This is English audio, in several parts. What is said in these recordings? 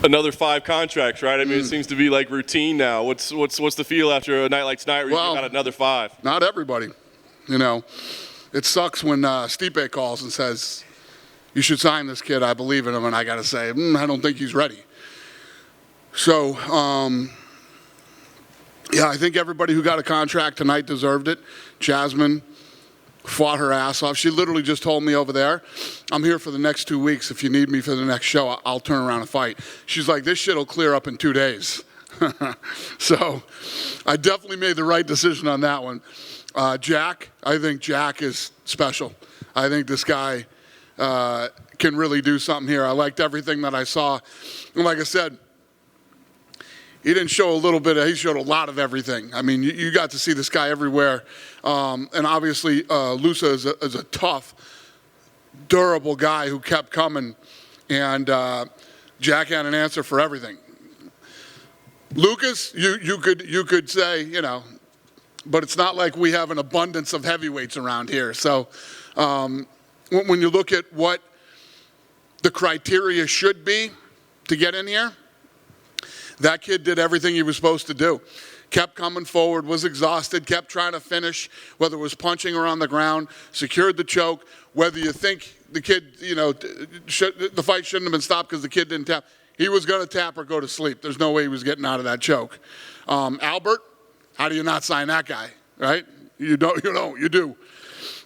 Another 5 contracts, right? I mean, it seems to be like routine now. What's the feel after a night like tonight where you got another 5? Not everybody. You know, it sucks when Stipe calls and says, you should sign this kid. I believe in him. And I got to say, I don't think he's ready. So, yeah, I think everybody who got a contract tonight deserved it. Jasmine fought her ass off. She literally just told me over there, I'm here for the next 2 weeks. If you need me for the next show, I'll turn around and fight. She's like, this shit will clear up in 2 days. So I definitely made the right decision on that one. Jack, I think Jack is special. I think this guy can really do something here. I liked everything that I saw. And like I said, he didn't show a little bit, he showed a lot of everything. I mean, you got to see this guy everywhere. And obviously, Lusa is a tough, durable guy who kept coming. And Jack had an answer for everything. Lucas, you could say, you know, but it's not like we have an abundance of heavyweights around here. So when you look at what the criteria should be to get in here, that kid did everything he was supposed to do. Kept coming forward, was exhausted, kept trying to finish, whether it was punching or on the ground, secured the choke. Whether you think the kid, you know, the fight shouldn't have been stopped because the kid didn't tap. He was going to tap or go to sleep. There's no way he was getting out of that choke. Albert, how do you not sign that guy, right? You do.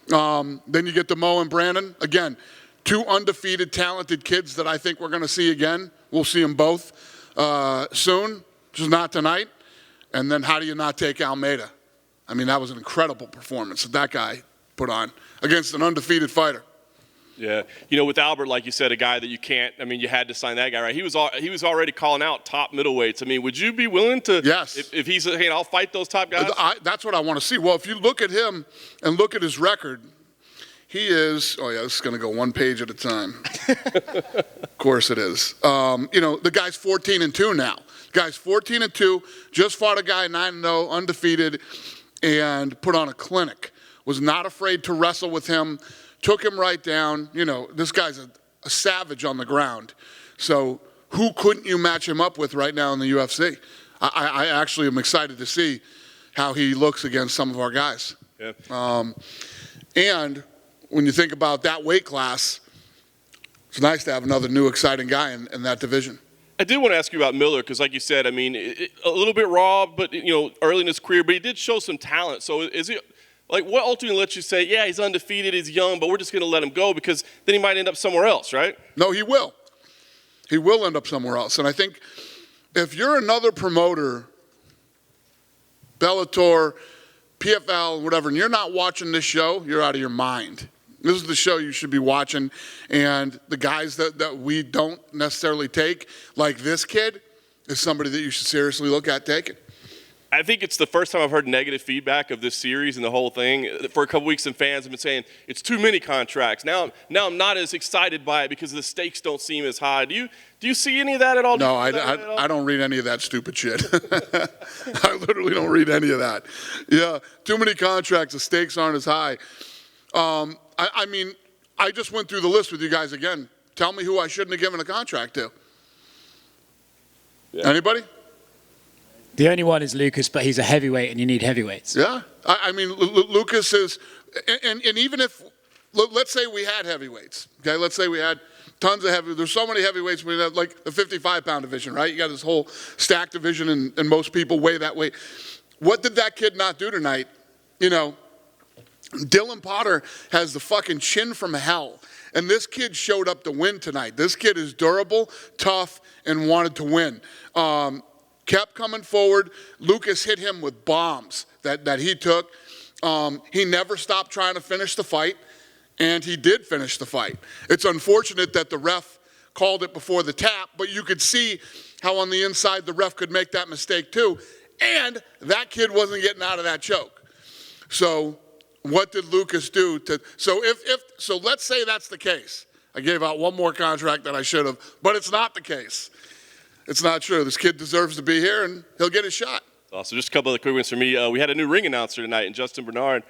Then you get to Mo and Brandon. Again, 2 undefeated, talented kids that I think we're going to see again. We'll see them both soon, just not tonight. And then how do you not take Almeida? I mean, that was an incredible performance that guy put on against an undefeated fighter. Yeah, you know, with Albert, like you said, a guy that you can't. I mean, you had to sign that guy, right? He was already calling out top middleweights. I mean, would you be willing to? Yes. If he's, hey, I'll fight those top guys. That's what I want to see. Well, if you look at him and look at his record, he is. Oh yeah, this is going to go 1 page at a time. Of course it is. You know, the guy's 14-2 now. The guy's 14-2. Just fought a guy 9-0, undefeated, and put on a clinic. Was not afraid to wrestle with him. Took him right down. You know, this guy's a savage on the ground. So who couldn't you match him up with right now in the UFC? I actually am excited to see how he looks against some of our guys. Yeah. And when you think about that weight class, it's nice to have another new exciting guy in that division. I did want to ask you about Miller because, like you said, I mean, a little bit raw, but, you know, early in his career, but he did show some talent. So is he, like, what ultimately lets you say, yeah, he's undefeated, he's young, but we're just going to let him go because then he might end up somewhere else, right? No, he will. He will end up somewhere else. And I think if you're another promoter, Bellator, PFL, whatever, and you're not watching this show, you're out of your mind. This is the show you should be watching. And the guys that we don't necessarily take, like this kid, is somebody that you should seriously look at taking. I think it's the first time I've heard negative feedback of this series and the whole thing. For a couple weeks, some fans have been saying it's too many contracts. Now I'm not as excited by it because the stakes don't seem as high. Do you see any of that at all? No, I don't read any of that stupid shit. I literally don't read any of that. Yeah, too many contracts. The stakes aren't as high. I mean, I just went through the list with you guys again. Tell me who I shouldn't have given a contract to. Yeah. Anybody? The only one is Lucas, but he's a heavyweight and you need heavyweights. Yeah. I mean, Lucas is, and even if, let's say we had heavyweights, okay? Let's say we had tons of heavyweights. There's so many heavyweights, we have like the 55-pound division, right? You got this whole stacked division and most people weigh that weight. What did that kid not do tonight? You know, Dylan Potter has the fucking chin from hell. And this kid showed up to win tonight. This kid is durable, tough, and wanted to win. Kept coming forward. Lucas hit him with bombs that he took. He never stopped trying to finish the fight, and he did finish the fight. It's unfortunate that the ref called it before the tap, but you could see how on the inside the ref could make that mistake too. And that kid wasn't getting out of that choke. So what did Lucas do so let's say that's the case. I gave out one more contract that I should have, but it's not the case. It's not true. This kid deserves to be here and he'll get his shot. So just a couple of quick ones for me. We had a new ring announcer tonight, and Justin Bernard.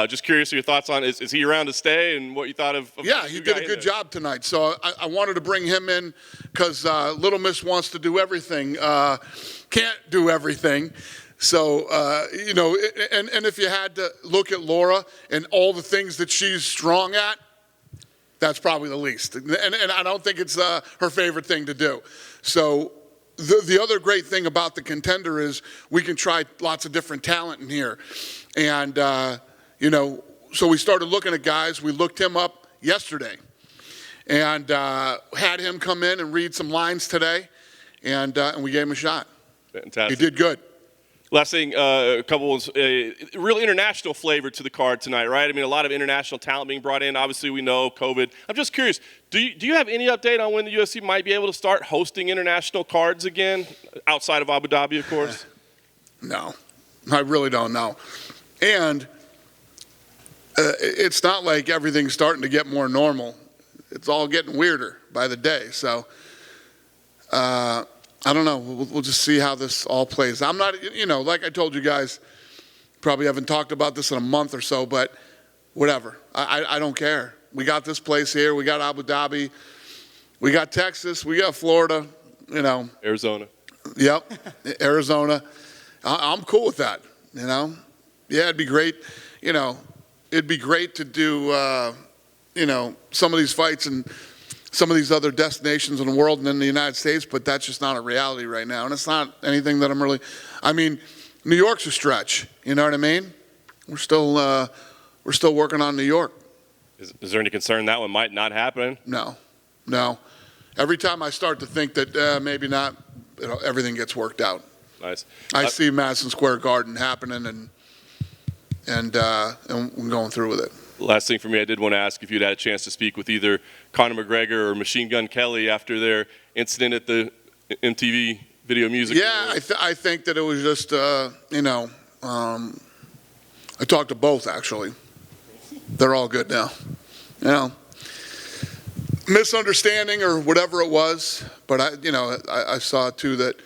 Just curious of your thoughts on is he around to stay, and what you thought of yeah, he did a good job tonight. So I wanted to bring him in because Little Miss wants to do everything, can't do everything. So, and if you had to look at Laura and all the things that she's strong at, that's probably the least. And I don't think it's her favorite thing to do. So the other great thing about the Contender is we can try lots of different talent in here. And, so we started looking at guys. We looked him up yesterday and had him come in and read some lines today. And we gave him a shot. Fantastic. He did good. Last thing, a couple ones, real international flavor to the card tonight, right? I mean, a lot of international talent being brought in. Obviously, we know COVID. I'm just curious, do you have any update on when the UFC might be able to start hosting international cards again, outside of Abu Dhabi, of course? No, I really don't know. And it's not like everything's starting to get more normal. It's all getting weirder by the day. So, I don't know. We'll just see how this all plays. I'm not, like I told you guys, probably haven't talked about this in a month or so, but whatever. I don't care. We got this place here. We got Abu Dhabi. We got Texas. We got Florida, Arizona. Yep, Arizona. I'm cool with that, Yeah, it'd be great. It'd be great to do, some of these fights and some of these other destinations in the world and in the United States, but that's just not a reality right now. And it's not anything that New York's a stretch. You know what I mean? We're still working on New York. Is there any concern that one might not happen? No. Every time I start to think that maybe not, everything gets worked out. Nice. I see Madison Square Garden happening and we're going through with it. Last thing for me, I did want to ask if you'd had a chance to speak with either Conor McGregor or Machine Gun Kelly after their incident at the MTV Video Music Awards. I think that it was just, I talked to both, actually. They're all good now. Misunderstanding or whatever it was, but I saw, too, that,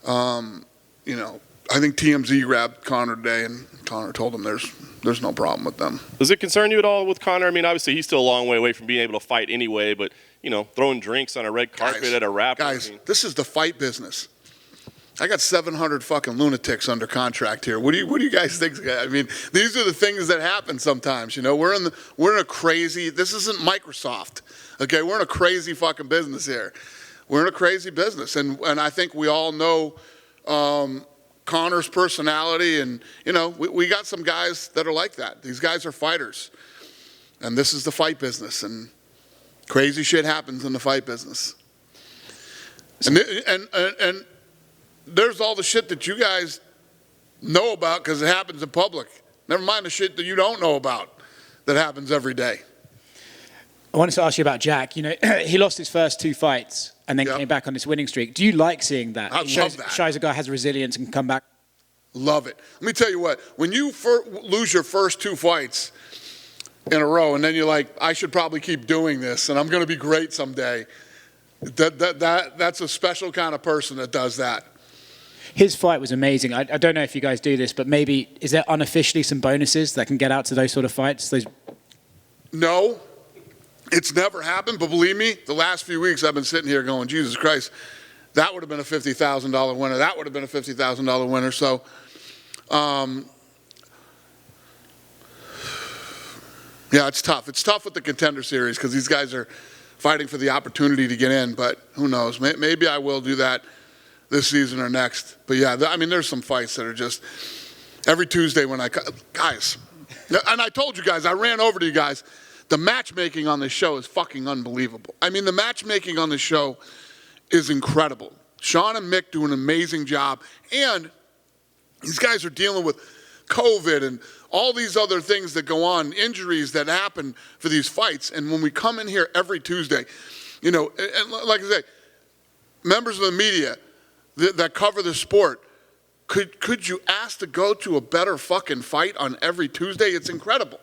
I think TMZ grabbed Conor today, and Conor told him there's no problem with them. Does it concern you at all with Conor? I mean, obviously he's still a long way away from being able to fight anyway, but throwing drinks on a red carpet at a rap. Guys, this is the fight business. I got 700 fucking lunatics under contract here. What do you guys think? I mean, these are the things that happen sometimes. We're in a crazy. This isn't Microsoft, okay? We're in a crazy fucking business here. We're in a crazy business, and I think we all know Conor's personality, and we got some guys that are like that. These guys are fighters, and this is the fight business, and crazy shit happens in the fight business. And there's all the shit that you guys know about because it happens in public. Never mind the shit that you don't know about that happens every day. I wanted to ask you about Jack. He lost his first 2 fights and then came back on this winning streak. Do you like seeing that? I love that. Shows a guy has resilience and can come back. Love it. Let me tell you what. When you lose your first 2 fights in a row and then you're like, I should probably keep doing this and I'm going to be great someday, that's a special kind of person that does that. His fight was amazing. I don't know if you guys do this, but maybe, is there unofficially some bonuses that can get out to those sort of fights? No. It's never happened, but believe me, the last few weeks I've been sitting here going, Jesus Christ, that would have been a $50,000 winner. That would have been a $50,000 winner. So, yeah, it's tough. It's tough with the Contender Series because these guys are fighting for the opportunity to get in, but who knows? Maybe I will do that this season or next. But, yeah, there's some fights that are just every Tuesday when guys, and I told you guys, I ran over to you guys, the matchmaking on this show is fucking unbelievable. The matchmaking on this show is incredible. Sean and Mick do an amazing job. And these guys are dealing with COVID and all these other things that go on, injuries that happen for these fights. And when we come in here every Tuesday, and like I say, members of the media that cover the sport, could you ask to go to a better fucking fight on every Tuesday? It's incredible.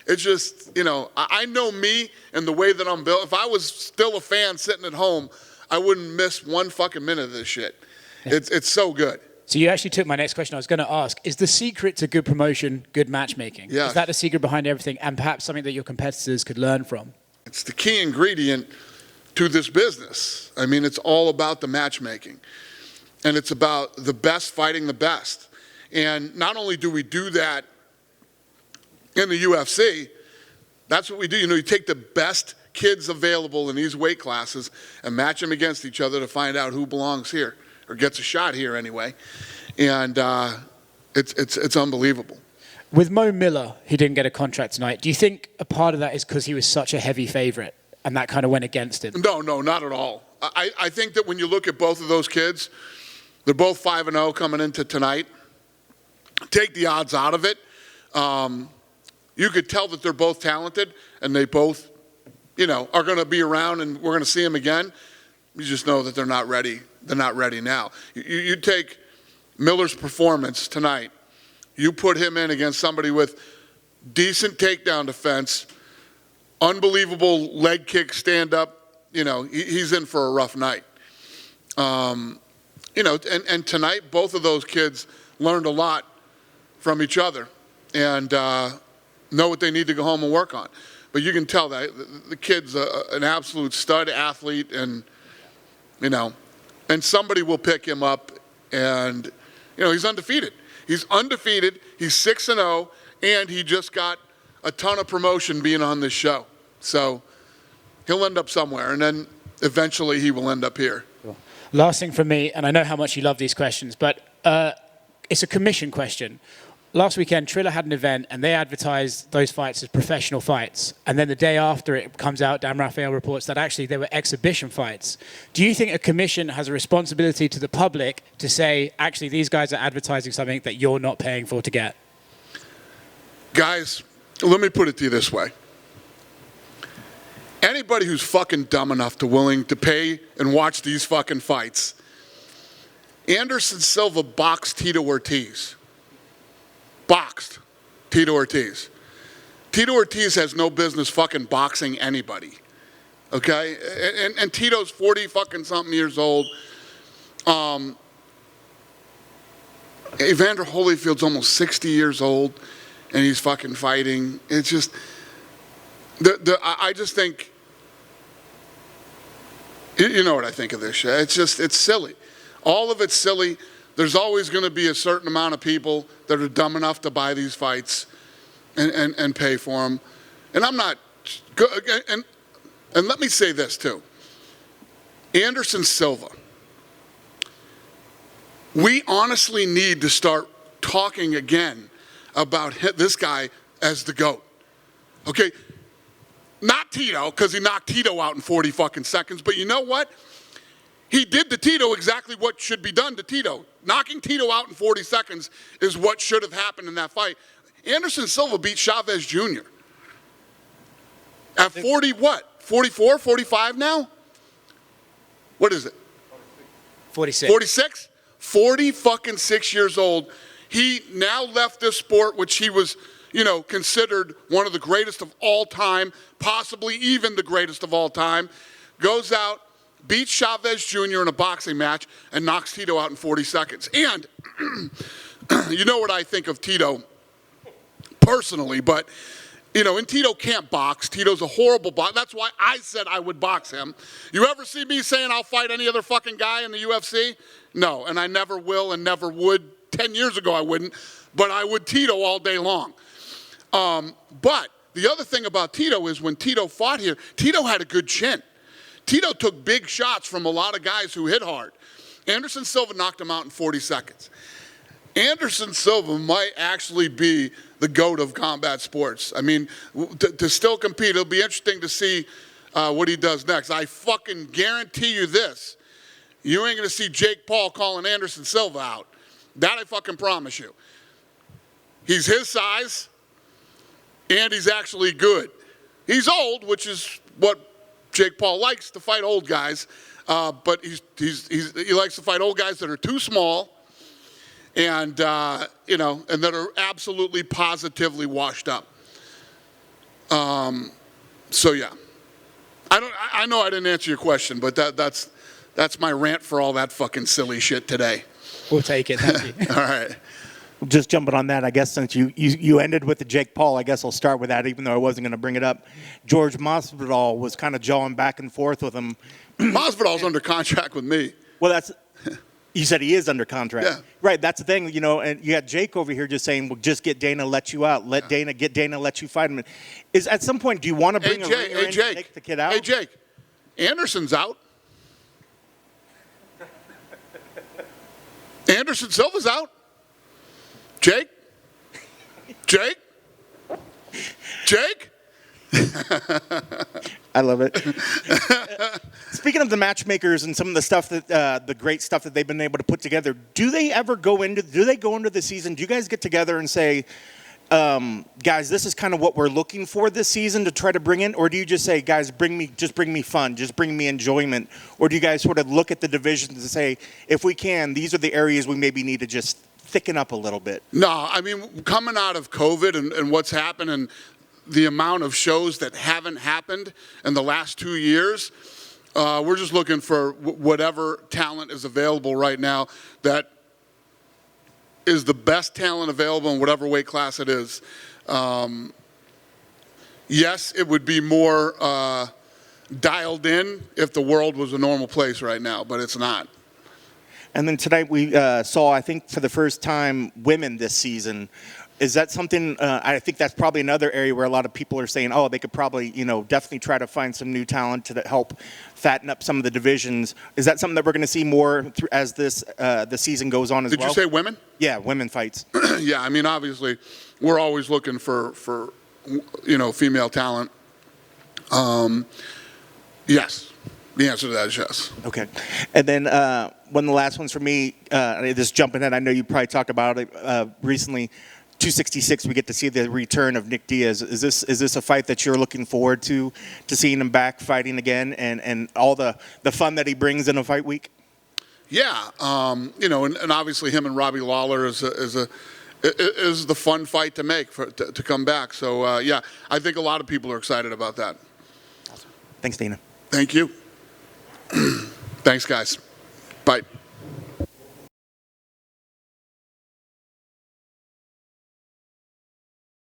It's just, I know me and the way that I'm built. If I was still a fan sitting at home, I wouldn't miss one fucking minute of this shit. It's so good. So you actually took my next question. I was going to ask, is the secret to good promotion good matchmaking? Yes. Is that the secret behind everything and perhaps something that your competitors could learn from? It's the key ingredient to this business. I mean, it's all about the matchmaking. And it's about the best fighting the best. And not only do we do that in the UFC, that's what we do. You know, you take the best kids available in these weight classes and match them against each other to find out who belongs here or gets a shot here anyway. And it's unbelievable. With Mo Miller, he didn't get a contract tonight. Do you think a part of that is because he was such a heavy favorite and that kind of went against him? No, not at all. I think that when you look at both of those kids, they're both 5-0 coming into tonight. Take the odds out of it. You could tell that they're both talented and they both, you know, are going to be around and we're going to see them again. You just know that they're not ready. They're not ready now. You take Miller's performance tonight. You put him in against somebody with decent takedown defense, unbelievable leg kick, stand up. You know, he's in for a rough night. You know, and tonight both of those kids learned a lot from each other and know what they need to go home and work on. But you can tell that the kid's an absolute stud athlete, and you know, and somebody will pick him up, and you know he's undefeated. He's undefeated. He's 6-0, and he just got a ton of promotion being on this show. So he'll end up somewhere, and then eventually he will end up here. Cool. Last thing from me, and I know how much you love these questions, but it's a commission question. Last weekend, Triller had an event, and they advertised those fights as professional fights. And then the day after it comes out, Dan Rafael reports that actually they were exhibition fights. Do you think a commission has a responsibility to the public to say, actually, these guys are advertising something that you're not paying for to get? Guys, let me put it to you this way. Anybody who's fucking dumb enough to willing to pay and watch these fucking fights, Anderson Silva boxed Tito Ortiz. Boxed Tito Ortiz. Tito Ortiz has no business fucking boxing anybody. Okay? And Tito's 40 fucking something years old. Evander Holyfield's almost 60 years old and he's fucking fighting. It's just I just think, you know what I think of this shit. It's silly. All of it's silly. There's always going to be a certain amount of people that are dumb enough to buy these fights and pay for them. And I'm not, and let me say this too. Anderson Silva, we honestly need to start talking again about this guy as the GOAT. Okay? Not Tito, because he knocked Tito out in 40 fucking seconds, but you know what? He did to Tito exactly what should be done to Tito. Knocking Tito out in 40 seconds is what should have happened in that fight. Anderson Silva beat Chavez Jr. At 40 what? 44, 45 now? What is it? 46. 46? 40 fucking 6 years old. He now left this sport, which he was, you know, considered one of the greatest of all time, possibly even the greatest of all time, goes out, beats Chavez Jr. in a boxing match, and knocks Tito out in 40 seconds. And you know what I think of Tito personally, but, you know, and Tito can't box. Tito's a horrible boxer. That's why I said I would box him. You ever see me saying I'll fight any other fucking guy in the UFC? No, and I never will and never would. 10 years ago I wouldn't, but I would Tito all day long. But the other thing about Tito is when Tito fought here, Tito had a good chin. Tito took big shots from a lot of guys who hit hard. Anderson Silva knocked him out in 40 seconds. Anderson Silva might actually be the GOAT of combat sports. I mean, to still compete, it'll be interesting to see what he does next. I fucking guarantee you this. You ain't going to see Jake Paul calling Anderson Silva out. That I fucking promise you. He's his size, and he's actually good. He's old, which is what Jake Paul likes to fight old guys, but he likes to fight old guys that are too small and, you know, and that are absolutely positively washed up. So, yeah. I know I didn't answer your question, but that's my rant for all that fucking silly shit today. We'll take it. Thank you. All right. Just jumping on that, I guess since you ended with the Jake Paul, I guess I'll start with that, even though I wasn't going to bring it up. George Masvidal was kind of jawing back and forth with him. Masvidal's under contract with me. Well, you said he is under contract. Yeah. Right, that's the thing, and you got Jake over here just saying, well, just get Dana, let you out. Let Dana, let you fight him. Is at some point, do you want to bring a ringer in to take the kid out? Hey, Jake, Anderson's out. Anderson Silva's out. Jake? I love it. Speaking of the matchmakers and some of the stuff that the great stuff that they've been able to put together, do they go into the season? Do you guys get together and say, guys, this is kind of what we're looking for this season to try to bring in? Or do you just say, guys, bring me fun, just bring me enjoyment? Or do you guys sort of look at the divisions and say, if we can, these are the areas we maybe need to just thicken up a little bit? No, I mean, coming out of COVID and what's happened and the amount of shows that haven't happened in the last 2 years, we're just looking for whatever talent is available right now that is the best talent available in whatever weight class it is. Yes, it would be more dialed in if the world was a normal place right now, but it's not. And then tonight we saw, I think, for the first time, women this season. Is that something, I think that's probably another area where a lot of people are saying, oh, they could probably, definitely try to find some new talent to help fatten up some of the divisions. Is that something that we're going to see more as the season goes on as well? Did you say women? Yeah, women fights. Yeah, I mean, obviously, we're always looking for female talent. Yes. The answer to that is yes. Okay. And then one of the last ones for me, just jumping in, I know you probably talked about it recently, 266, we get to see the return of Nick Diaz. Is this a fight that you're looking forward to seeing him back fighting again and all the fun that he brings in a fight week? Yeah. And obviously him and Robbie Lawler is the fun fight to make to come back. So, yeah, I think a lot of people are excited about that. Awesome. Thanks, Dana. Thank you. Thanks, guys. Bye.